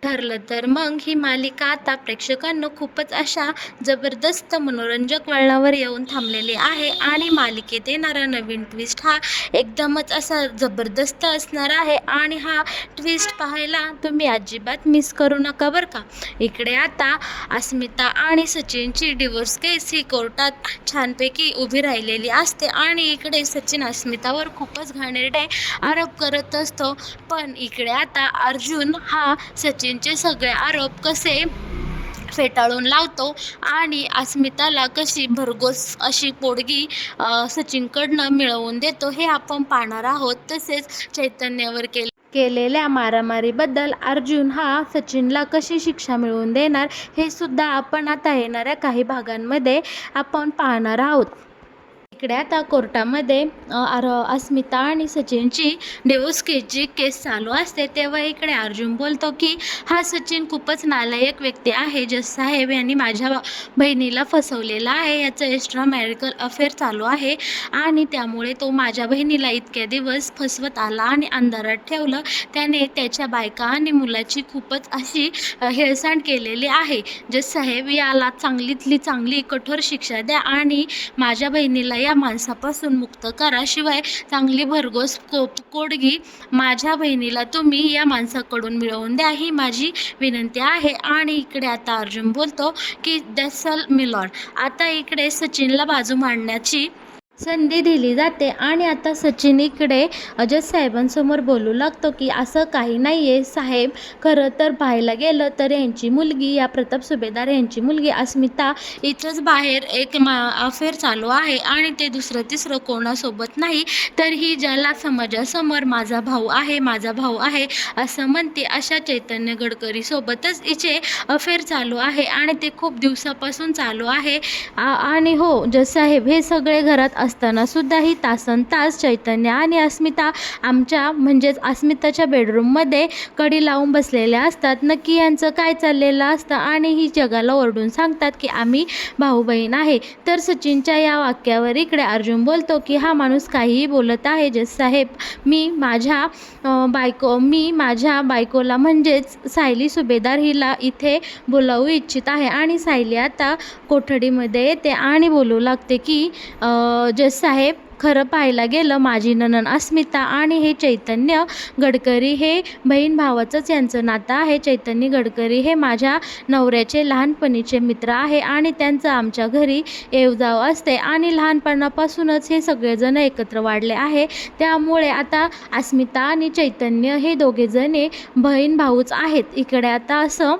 ठरलं तर मग ही मालिका आता प्रेक्षकांना खूपच अशा जबरदस्त मनोरंजक वळणावर येऊन थांबलेली आहे आणि मालिकेत येणारा नवीन ट्विस्ट हा एकदमच असा जबरदस्त असणार आहे आणि हा ट्विस्ट पाहायला तुम्ही अजिबात मिस करू नका बरं का. इकडे आता अस्मिता आणि सचिनची डिवोर्स केस ही कोर्टात छानपैकी उभी राहिलेली असते आणि इकडे सचिन अस्मितावर खूपच घाणेरडे आरोप करत असतो. पण इकडे आता अर्जुन हा सचिनचे सगळे आरोप कसे फेटाळून लावतो आणि अस्मिताला कशी भरघोस अशी पोडगी सचिनकडनं मिळवून देतो हे आपण पाहणार आहोत. तसेच चैतन्यावर केलेल्या मारामारीबद्दल अर्जुन हा सचिनला कशी शिक्षा मिळवून देणार हे सुद्धा आपण आता येणाऱ्या काही भागांमध्ये आपण पाहणार आहोत. इकडे आता कोर्टामध्ये अस्मिता आणि सचिनची डिवोर्स केसची केस चालू असते तेव्हा इकडे अर्जुन बोलतो की हा सचिन खूपच नालायक व्यक्ती आहे. जज साहेब यांनी माझ्या बहिणीला फसवलेला आहे. याचं एक्स्ट्रा मॅरिटल अफेअर चालू आहे आणि त्यामुळे तो माझ्या बहिणीला इतक्या दिवस फसवत आला आणि अंधारात ठेवलं. त्याने त्याच्या बायका आणि मुलाची खूपच अशी हेळसांड केलेली आहे. जज साहेब याला चांगलीतली चांगली कठोर शिक्षा द्या आणि माझ्या बहिणीला या माणसापासून मुक्त करा. शिवाय चांगली भरघोस कोडगी माझ्या बहिणीला तुम्ही या माणसाकडून मिळवून द्या ही माझी विनंती आहे. आणि इकडे आता अर्जुन बोलतो की दॅट्सल मिलॉर्ड. आता इकडे सचिनला बाजू मांडण्याची संधी दिली जाते आणि आता सचिन इकडे जज साहेबांसमोर बोलू लागतो की असं काही नाही आहे साहेब. खरं तर पाहायला गेलं तर यांची मुलगी या प्रताप सुभेदार यांची मुलगी अस्मिता इथंच बाहेर एक अफेअर चालू आहे आणि ते दुसरं तिसरं कोणासोबत नाही तर ही ज्याला समाजासमोर माझा भाऊ आहे असं म्हणते अशा चैतन्य गडकरीसोबतच हिचे अफेअर चालू आहे आणि ते खूप दिवसापासून चालू आहे. आणि हो जज साहेब हे सगळे घरात असताना सुद्धा ही तासनतास चैतन्य आणि अस्मिता आमच्या म्हणजेच अस्मिताच्या बेडरूममध्ये कडी लावून बसलेल्या असतात. नक्की यांचं काय चाललेलं असतं आणि ही जगाला ओरडून सांगतात की आम्ही भाऊ बहीण आहे. तर सचिनच्या या वाक्यावर इकडे अर्जुन बोलतो की हा माणूस काहीही बोलत आहे जज साहेब. मी माझ्या बायकोला म्हणजेच सायली सुभेदार हिला इथे बोलावू इच्छित आहे. आणि सायली आता कोठडीमध्ये येते आणि बोलू लागते की जज साहेब खरं पाहायला गेलं माझी नणंद अस्मिता आणि हे चैतन्य गडकरी हे बहीण भावाचंच यांचं नातं आहे. चैतन्य गडकरी हे माझ्या नवऱ्याचे लहानपणीचे मित्र आहे आणि त्यांचं आमच्या घरी येवजाव असते आणि लहानपणापासूनच हे सगळेजण एकत्र वाढले आहे. त्यामुळे आता अस्मिता आणि चैतन्य हे दोघेजणे बहीण भाऊच आहेत. इकडे आता असं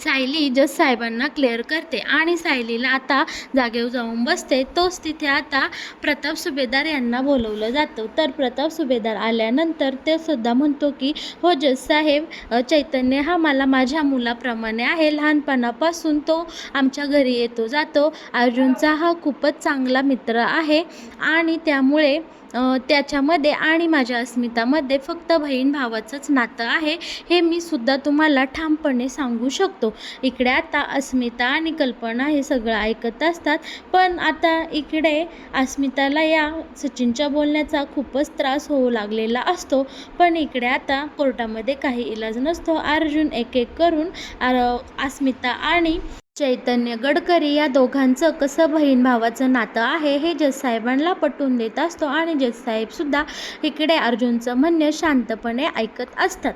सायली जज साहेबांना क्लिअर करते आणि सायलीला आता जागेवर जाऊन बसते. तोच तिथे आता प्रताप सुभेदार यांना बोलवलं जातं. तर प्रताप सुभेदार आल्यानंतर ते सुद्धा म्हणतो की हो जज साहेब चैतन्य हा मला माझ्या मुलाप्रमाणे आहे. लहानपणापासून तो आमच्या घरी येतो जातो. अर्जुनचा हा खूपच चांगला मित्र आहे आणि त्यामुळे त्याच्यामध्ये आणि माझ्या अस्मितामध्ये फक्त बहीण भावाचंच नातं आहे हे मी सुद्धा तुम्हाला ठामपणे सांगू शकतो. इकडे आता अस्मिता आणि कल्पना हे सगळं ऐकत असतात. पण आता इकडे अस्मिताला या सचिनच्या बोलण्याचा खूपच त्रास होऊ लागलेला असतो. पण इकडे आता कोर्टामध्ये काही इलाज नसतो. अर्जुन एक एक करून अस्मिता आणि चैतन्य गडकरी या दोघांचं कसं बहीण भावाचं नातं आहे हे जज साहेबांना पटवून देत असतो आणि जज साहेब सुद्धा इकडे अर्जुनचं म्हणणं शांतपणे ऐकत असतात.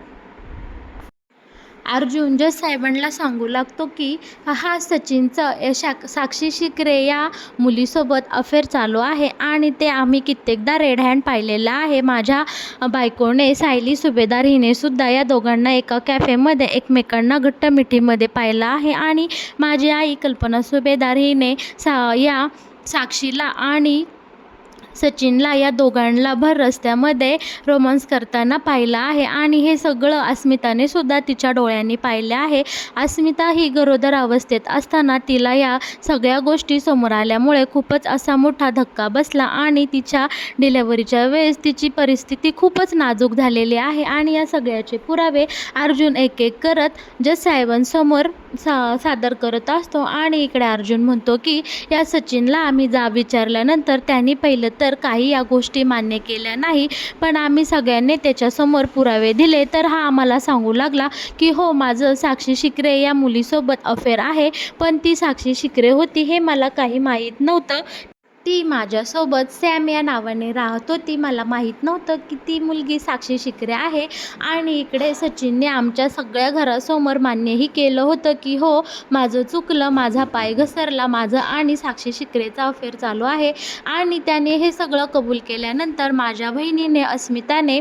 अर्जुन जज साहेबांना सांगू लागतो की हा सचिनचं साक्षी शिकरे या मुलीसोबत अफेअर चालू आहे आणि ते आम्ही कित्येकदा रेड हँड पाहिलेलं आहे. माझ्या बायकोने सायली सुभेदार हिने सुद्धा या दोघांना एका कॅफेमध्ये एकमेकांना घट्ट मिठीमध्ये पाहिलं आहे आणि माझी आई कल्पना सुभेदार हिने या साक्षीला आणि सचिनला या दोघांना भर रस्त्यामध्ये रोमांस करताना पाहिलं आहे आणि हे सगळं अस्मिताने सुद्धा तिच्या डोळ्यांनी पाहिले आहे. अस्मिता ही गरोदर अवस्थेत असताना तिला या सगळ्या गोष्टी समोर आल्यामुळे खूपच असा मोठा धक्का बसला आणि तिच्या डिलेव्हरीच्या वेळेस तिची परिस्थिती खूपच नाजूक झालेली आहे आणि या सगळ्याचे पुरावे अर्जुन एक एक करत जज साहेबांसमोर सादर करत असतो. आणि इकडे अर्जुन म्हणतो की या सचिनला आम्ही विचारल्यानंतर त्यांनी पहिलं तर काही या गोष्टी मान्य केल्या नाही, पण आम्ही सगळ्यांनी त्याच्यासमोर पुरावे दिले तर हा आम्हाला सांगू लागला की हो, माझं साक्षी शिकरे या मुलीसोबत अफेअर आहे, पण ती साक्षी शिकरे होती हे मला काही माहीत नव्हतं. ती माझ्यासोबत सॅम या नावाने राहत होती. मला माहीत नव्हतं की ती मुलगी साक्षी शिकरे आहे. आणि इकडे सचिनने आमच्या सगळ्या घरासमोर मान्यही केलं होतं की हो, माझं चुकलं, माझा पाय घसरला, माझं आणि साक्षी शिकरेचा अफेअर चालू आहे. आणि त्याने हे सगळं कबूल केल्यानंतर माझ्या बहिणीने अस्मिताने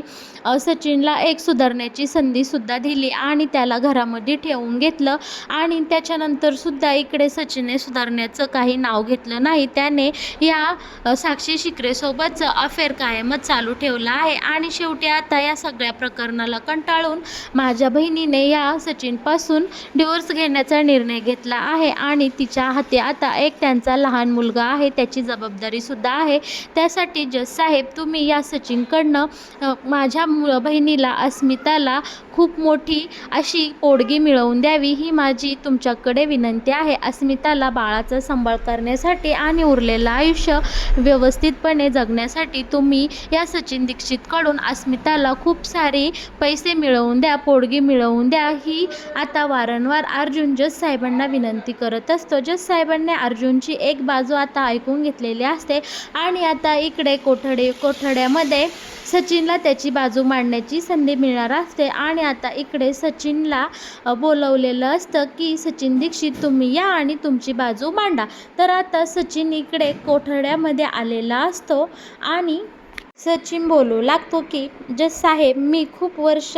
सचिनला एक सुधारण्याची संधीसुद्धा दिली आणि त्याला घरामध्ये ठेवून घेतलं. आणि त्याच्यानंतरसुद्धा इकडे सचिनने सुधारण्याचं काही नाव घेतलं नाही. त्याने या साक्षी शिकरेसोबतचं अफेअर कायमच चालू ठेवलं आहे. आणि शेवटी आता या सगळ्या प्रकरणाला कंटाळून माझ्या बहिणीने या सचिनपासून डिवोर्स घेण्याचा निर्णय घेतला आहे. आणि तिच्या हाती आता एक त्यांचा लहान मुलगा आहे, त्याची जबाबदारीसुद्धा आहे. त्यासाठी जज साहेब, तुम्ही या सचिनकडनं माझ्या बहिणीला अस्मिताला खूप मोठी अशी पोटगी मिळवून द्यावी, ही माझी तुमच्याकडे विनंती आहे. अस्मिताला बाळाचा सांभाळ करण्यासाठी आणि उरलेलं आयुष्य व्यवस्थितपणे जगण्यासाठी तुम्ही या सचिन दीक्षितकडून अस्मिताला खूप सारे पैसे मिळवून द्या, पोटगी मिळवून द्या, ही आता वारंवार अर्जुन जज साहेबांना विनंती करत असतो. जज साहेबांनी अर्जुनची एक बाजू आता ऐकून घेतलेली असते आणि आता इकडे कोठड्यामध्ये सचिनला त्याची बाजू मांडण्याची संधी मिळणार असते. आणि आता इकडे सचिनला बोलवलेलं असतं की सचिन दीक्षित, तुम्ही या आणि तुमची बाजू मांडा. तर आता सचिन इकडे कोठड्यामध्ये आलेला असतो आणि सचिन बोलू लागतो की जज साहेब, मी खूप वर्ष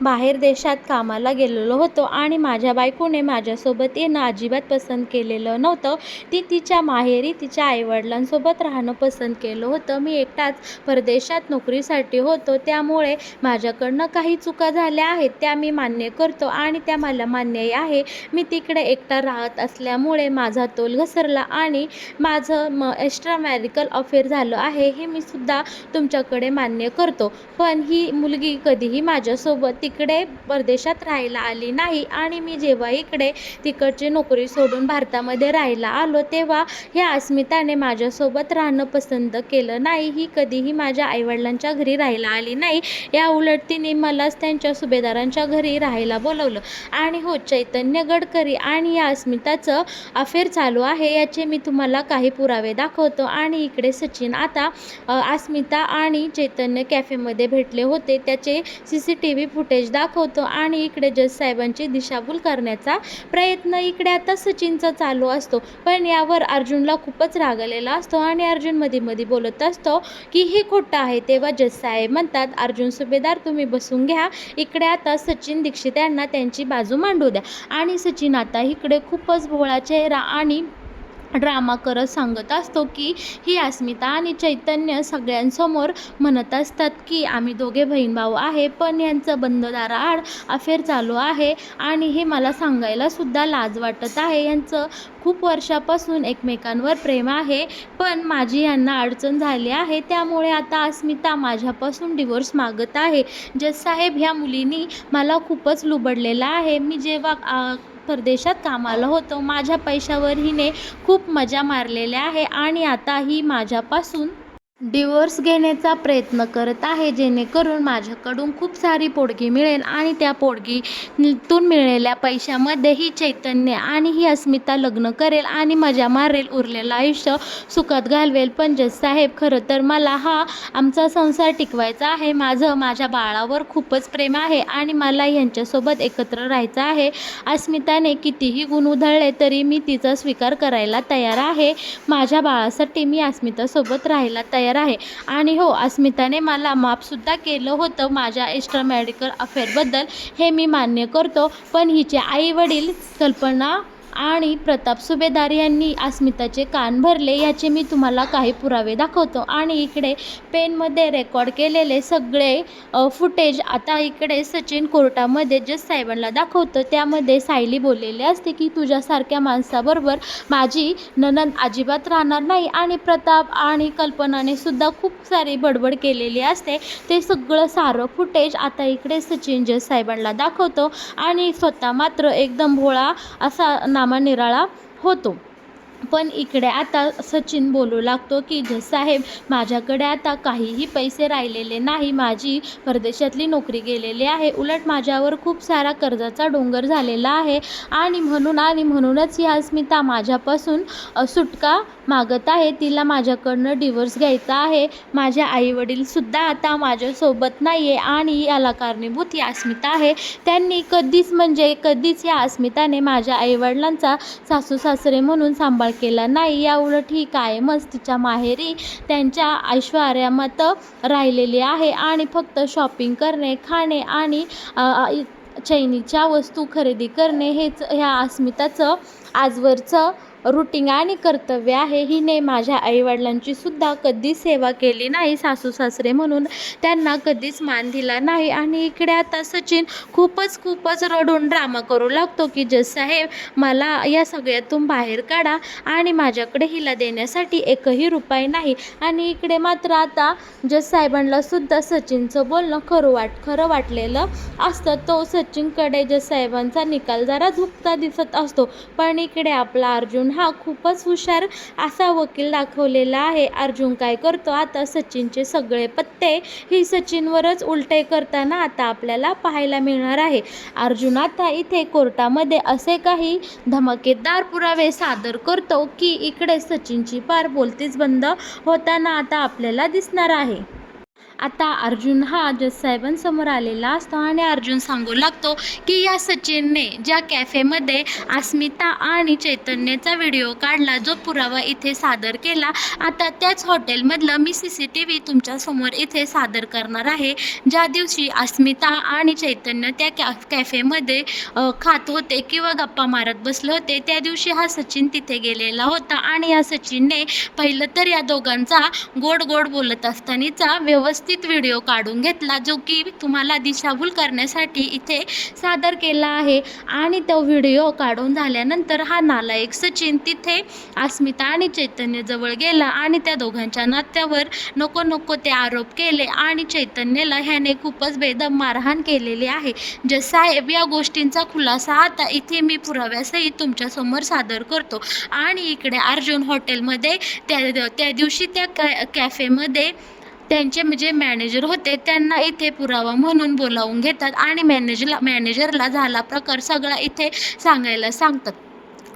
बाहेर देशात कामाला गेलेलो होतो आणि माझ्या बायकोने माझ्यासोबत येणं अजिबात पसंत केलेलं नव्हतं. ती तिच्या माहेरी तिच्या आईवडिलांसोबत राहणं पसंत केलं होतं. मी एकटाच परदेशात नोकरीसाठी होतो, त्यामुळे माझ्याकडनं काही चुका झाल्या आहेत त्या मी मान्य करतो आणि त्या मला मान्यही आहे. मी तिकडे एकटा राहत असल्यामुळे माझा तोल घसरला आणि माझं एक्स्ट्रा मॅरिकल अफेअर झालं आहे, हे मी सुद्धा तुमच्याकडे मान्य करतो. पण ही मुलगी कधीही माझ्यासोबत तिकडे परदेशात राहायला आली नाही आणि मी जेव्हा इकडे तिकडची नोकरी सोडून भारतामध्ये राहायला आलो तेव्हा ह्या अस्मिताने माझ्यासोबत राहणं पसंत केलं नाही. ही कधीही माझ्या आईवडिलांच्या घरी राहायला आली नाही. या उलट तिने मलाच त्यांच्या सुभेदारांच्या घरी राहायला बोलवलं. आणि हो, चैतन्य गडकरी आणि या अस्मिताचं अफेअर चालू आहे याचे मी तुम्हाला काही पुरावे दाखवतो. आणि इकडे सचिन आता अस्मिता आणि चैतन्य कॅफेमध्ये भेटले होते त्याचे CCTV फुटेज दाखवतो आणि इकडे जज साहेबांची दिशाभूल करण्याचा प्रयत्न इकडे आता सचिनचा चालू असतो. पण यावर अर्जुनला खूपच राग आलेला असतो आणि अर्जुन मध्ये बोलत असतो की हे खोटं आहे. तेव्हा जज साहेब म्हणतात, अर्जुन सुभेदार, तुम्ही बसून घ्या, इकडे आता सचिन दीक्षित यांना त्यांची बाजू मांडू द्या. आणि सचिन आता इकडे खूपच भोळा चेहरा आणि ड्रामा करत सांगत असतो की ही अस्मिता आणि चैतन्य सगळ्यांसमोर म्हणत असतात की आम्ही दोघे बहीण भाऊ आहे, पण यांचं बंद दाराआड अफेअर चालू आहे आणि हे मला सांगायला सुद्धा लाज वाटत आहे. यांचं खूप वर्षापासून एकमेकांवर प्रेम आहे, पण माझी यांना अडचण झाली आहे, त्यामुळे आता अस्मिता माझ्यापासून डिवोर्स मागत आहे. जज साहेब, ह्या मुलीनी मला खूपच लुबडलेलं आहे. मी जेव्हा परदेशात कामाला होतो माझ्या पैशावर हिने खूप मजा मारलेल्या आहे आणि आता ही माझ्यापासून डिवोर्स घेण्याचा प्रयत्न करत आहे, जेणेकरून माझ्याकडून खूप सारी पोटगी मिळेल आणि त्या पोटगीतून मिळालेल्या पैशामध्ये ही चैतन्य आणि ही अस्मिता लग्न करेल आणि मजा मारेल, उरलेलं आयुष्य सुखात घालवेल. पण जज साहेब, खरं तर मला आमचा संसार टिकवायचा आहे. माझ्या बाळावर खूपच प्रेम आहे आणि मला यांच्यासोबत एकत्र राहायचं आहे. अस्मिताने कितीही गुण उधळले तरी मी तिचा स्वीकार करायला तयार आहे. माझ्या बाळासाठी मी अस्मितासोबत राहायला तयार आहे. आणि हो, अस्मिताने मला माफसुद्धा केलं होतं माझ्या एक्स्ट्रा मॅरिकल अफेअरबद्दल, हे मी मान्य करतो. पण हिचे आई वडील कल्पना आणि प्रताप सुभेदार यांनी अस्मिताचे कान भरले याचे मी तुम्हाला काही पुरावे दाखवतो. आणि इकडे पेनमध्ये रेकॉर्ड केलेले सगळे फुटेज आता इकडे सचिन कोर्टामध्ये जज साहेबांना दाखवतं. त्यामध्ये सायली बोललेली असते की तुझ्यासारख्या माणसाबरोबर माझी नणंद अजिबात राहणार नाही आणि प्रताप आणि कल्पनाने सुद्धा खूप सारी बडबड केलेली असते. ते सगळं सारं फुटेज आता इकडे सचिन जज साहेबांना दाखवतो आणि स्वतः मात्र एकदम भोळा असा नामानिराळा होतो. पण इकडे आता सचिन बोलू लागतो की जज साहेब, माझ्याकडे आता काहीही पैसे राहिलेले नाही. माझी परदेशातली नोकरी गेलेली आहे. उलट माझ्यावर खूप सारा कर्जाचा डोंगर झालेला आहे आणि म्हणूनच ही अस्मिता माझ्यापासून सुटका मागत आहे. तिला माझ्याकडनं डिवोर्स घ्यायचा आहे. माझे आईवडीलसुद्धा आता माझ्यासोबत नाही आहे आणि याला कारणीभूत ही अस्मिता आहे. त्यांनी कधीच या अस्मिताने माझ्या आईवडिलांचा सासू सासरे म्हणून सांभाळ केला नाही. याउलट ही कायमच तिच्या माहेरी त्यांच्या ऐश्वर्यात राहिलेली आहे आणि फक्त शॉपिंग करणे, खाणे आणि चैनीच्या वस्तू खरेदी करणे हेच ह्या अस्मिताचं आजवरचं रुटीन आणि कर्तव्य आहे. हिने माझ्या आईवडिलांची सुद्धा कधीच सेवा केली नाही. सासू सासरे म्हणून त्यांना कधीच मान दिला नाही. आणि इकडे आता सचिन खूपच रडून ड्रामा करू लागतो की जज साहेब, मला या सगळ्यातून बाहेर काढा आणि माझ्याकडे हिला देण्यासाठी एकही रुपये नाही. आणि इकडे मात्र आता जज साहेबांना सुद्धा सचिनचं बोलणं खरं वाटलेलं असतं. तो सचिनकडे जज साहेबांचा निकाल जरा झुकता दिसत असतो. पण इकडे आपला अर्जुन हा खूपच हुशार असा वकील दाखवलेला आहे. अर्जुन काय करतो, आता सचिनचे सगळे पत्ते ही सचिनवरच उलटे करताना आता आपल्याला पाहायला मिळणार आहे. अर्जुन आता इथे कोर्टामध्ये असे काही धमाकेदार पुरावे सादर करतो की इकडे सचिनची पार बोलतीच बंद होताना आता आपल्याला दिसणार आहे. आता अर्जुन हा जज साहेबांसमोर आलेला असतो आणि अर्जुन सांगू लागतो की या सचिनने ज्या कॅफेमध्ये अस्मिता आणि चैतन्यचा व्हिडिओ काढला, जो पुरावा इथे सादर केला, आता त्याच हॉटेलमधलं मी CCTV तुमच्यासमोर इथे सादर करणार आहे. ज्या दिवशी अस्मिता आणि चैतन्य त्या कॅफेमध्ये खात होते किंवा गप्पा मारत बसले होते, त्या दिवशी हा सचिन तिथे गेलेला होता आणि या सचिनने पहिलं तर या दोघांचा गोड बोलत असतानाचा व्यवस्थित व्हिडिओ काढून घेतला, जो की तुम्हाला दिशाभूल करण्यासाठी इथे सादर केला आहे. आणि तो व्हिडिओ काढून झाल्यानंतर हा नालायक सचिन तिथे अस्मिता आणि चैतन्यजवळ गेला आणि त्या दोघांच्या नात्यावर नको ते आरोप केले आणि चैतन्यला ह्याने खूपच बेदम मारहाण केलेली आहे. जज साहेब, या गोष्टींचा खुलासा आता इथे मी पुराव्यासहित तुमच्यासमोर सादर करतो. आणि इकडे अर्जुन हॉटेलमध्ये त्या दिवशी त्या कॅफेमध्ये त्यांचे जे मॅनेजर होते त्यांना इथे पुरावा म्हणून बोलावून घेतात आणि मॅनेजरला झाला प्रकार सगळा इथे सांगायला सांगतात.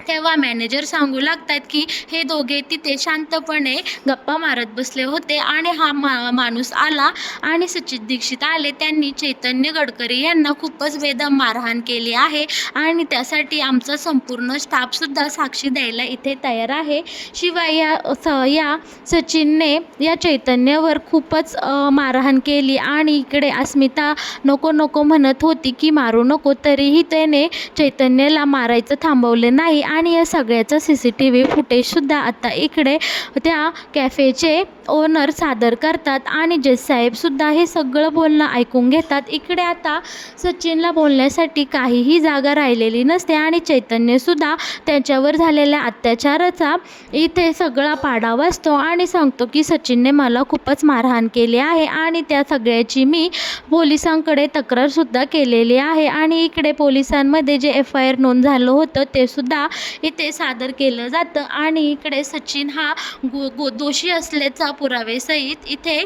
तेव्हा मॅनेजर सांगू लागतात की हे दोघे तिथे शांतपणे गप्पा मारत बसले होते आणि हा माणूस आला आणि सचिन दीक्षित आले. त्यांनी चैतन्य गडकरी यांना खूपच बेदम मारहाण केली आहे आणि त्यासाठी आमचा संपूर्ण स्टाफसुद्धा साक्षी द्यायला इथे तयार आहे. शिवाय या सचिनने या चैतन्यावर खूपच मारहाण केली आणि इकडे अस्मिता नको म्हणत होती की मारू नको, तरीही त्याने चैतन्याला मारायचं थांबवले नाही. आणि या सगळ्याचं CCTV फुटेजसुद्धा आता इकडे त्या कॅफेचे ओनर सादर करतात आणि जज साहेबसुद्धा हे सगळं बोलणं ऐकून घेतात. इकडे आता सचिनला बोलण्यासाठी काहीही जागा राहिलेली नसते आणि चैतन्यसुद्धा त्याच्यावर झालेल्या अत्याचाराचा इथे सगळा पाडा वाजतो आणि सांगतो की सचिनने मला खूपच मारहाण केली आहे आणि त्या सगळ्याची मी पोलिसांकडे तक्रारसुद्धा केलेली आहे. आणि इकडे पोलिसांमध्ये जे FIR नोंद झालं होतं ते सुद्धा इथे सादर केलं जातं आणि इकडे सचिन हा दोषी असल्याचा पुरावेसहित इथे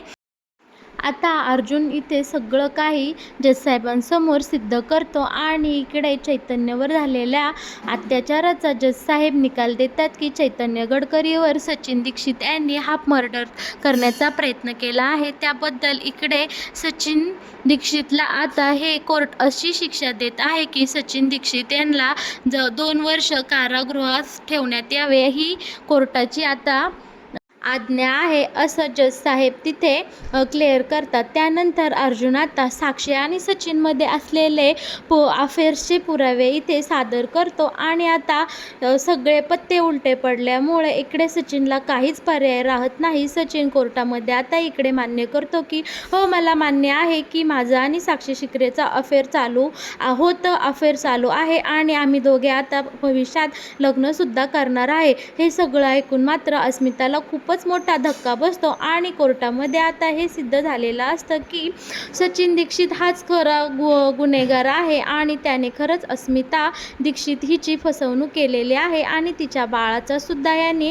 आता अर्जुन इथे सगळं काही जज साहेबांसमोर सिद्ध करतो. आणि इकडे चैतन्यवर झालेल्या अत्याचाराचा जज साहेब निकाल देतात की चैतन्य गडकरीवर सचिन दीक्षित यांनी हाफ मर्डर करण्याचा प्रयत्न केला आहे. त्याबद्दल इकडे सचिन दीक्षितला आता हे कोर्ट अशी शिक्षा देत आहे की सचिन दीक्षित यांना 2 वर्ष कारागृहात ठेवण्यात यावे, ही कोर्टाची आता आज्ञा आहे, असं जज साहेब तिथे क्लिअर करतात. त्यानंतर अर्जुन आता साक्षी आणि सचिनमध्ये असलेले अफेअर्सचे पुरावे इथे सादर करतो आणि आता सगळे पत्ते उलटे पडल्यामुळे इकडे सचिनला काहीच पर्याय राहत नाही. सचिन कोर्टामध्ये आता इकडे मान्य करतो की हो, मला मान्य आहे की माझा आणि साक्षी शिकरेचा अफेअर चालू आहे आणि आम्ही दोघे आता भविष्यात लग्नसुद्धा करणार आहे. हे सगळं ऐकून मात्र अस्मिताला खूप खूपच मोठा धक्का बसतो आणि कोर्टामध्ये आता हे सिद्ध झालेलं असतं की सचिन दीक्षित हाच खरा गुन्हेगार आहे आणि त्याने खरंच अस्मिता दीक्षित हिची फसवणूक केलेली आहे आणि तिच्या बाळाचा सुद्धा याने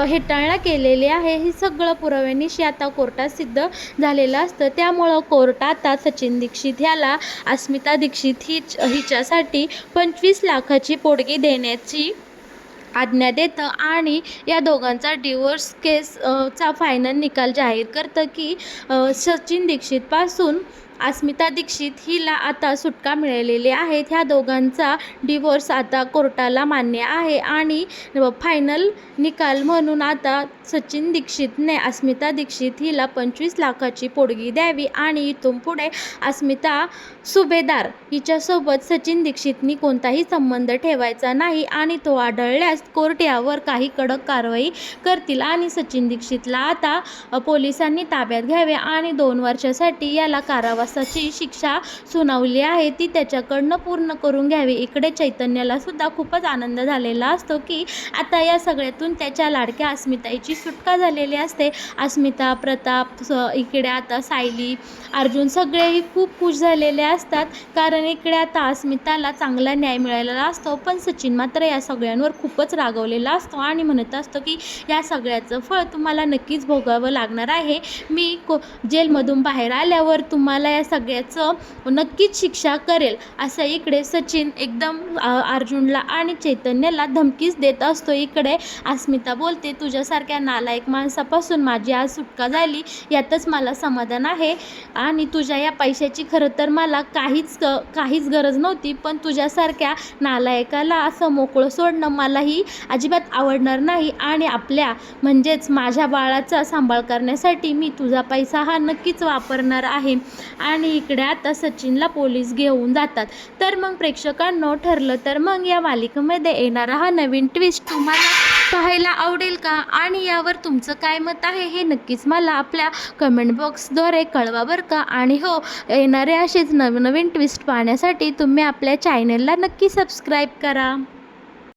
हेटाळणा केलेली आहे. हे सगळं पुराव्यानिशी आता कोर्टात सिद्ध झालेलं असतं. त्यामुळं कोर्ट आता सचिन दीक्षित ह्याला अस्मिता दीक्षित हिच्यासाठी 25 लाखाची पोटगी देण्याची आज्ञा देतं आणि या दोघांचा डिवोर्स केस चा फायनल निकाल जाहीर करतं की सचिन दीक्षितपासून अस्मिता दीक्षित हिला आता सुटका मिळालेली आहे. ह्या दोघांचा डिवोर्स आता कोर्टाला मान्य आहे आणि फायनल निकाल म्हणून आता सचिन दीक्षितने अस्मिता दीक्षित हिला 25 लाखाची पोटगी द्यावी आणि इथून पुढे अस्मिता सुभेदार हिच्यासोबत सचिन दीक्षितनी कोणताही संबंध ठेवायचा नाही आणि तो आढळल्यास कोर्ट यावर काही कडक कारवाई करतील आणि सचिन दीक्षितला आता पोलिसांनी ताब्यात घ्यावे आणि 2 वर्षासाठी याला कारावासाची शिक्षा सुनावली आहे ती त्याच्याकडनं पूर्ण करून घ्यावी. इकडे चैतन्याला सुद्धा खूपच आनंद झालेला असतो की आता या सगळ्यातून त्याच्या लाडक्या अस्मिताची सुटका झालेली असते. अस्मिता, प्रताप, इकडे आता सायली, अर्जुन सगळेही खूप खुश झालेले असतात कारण इकडे आता अस्मिताला चांगला न्याय मिळालेला असतो. पण सचिन मात्र या सगळ्यांवर खूपच रागवलेला असतो आणि म्हणत असतो की या सगळ्याचं फळ तुम्हाला नक्कीच भोगावं लागणार आहे. मी जेलमधून बाहेर आल्यावर तुम्हाला या सगळ्याचं नक्कीच शिक्षा करेल असं इकडे सचिन एकदम अर्जुनला आणि चैतन्याला धमकीच देत असतो. इकडे अस्मिता बोलते, तुझ्यासारख्या नालायक माणसापासून माझी आज सुटका झाली यातच मला समाधान आहे आणि तुझ्या या पैशाची खरं तर मला काहीच गरज नव्हती, पण तुझ्यासारख्या नालायकाला असं मोकळं सोडणं मलाही अजिबात आवडणार नाही आणि आपल्या म्हणजेच माझ्या बाळाचा सांभाळ करण्यासाठी मी तुझा पैसा हा नक्कीच वापरणार आहे. आणि इकडे आता सचिनला पोलीस घेऊन जातात. तर मग प्रेक्षकांनो, ठरलं तर मग या मालिकेमध्ये येणारा हा नवीन ट्विस्ट तुम्हाला पाहायला आवडेल का आणि यावर तुमचं काय मत आहे हे नक्कीच मला आपल्या कमेंट बॉक्सद्वारे कळवा बरं का. आणि हो, येणारे असेच नवनवीन ट्विस्ट पाहण्यासाठी तुम्ही आपल्या चॅनलला नक्की सबस्क्राईब करा.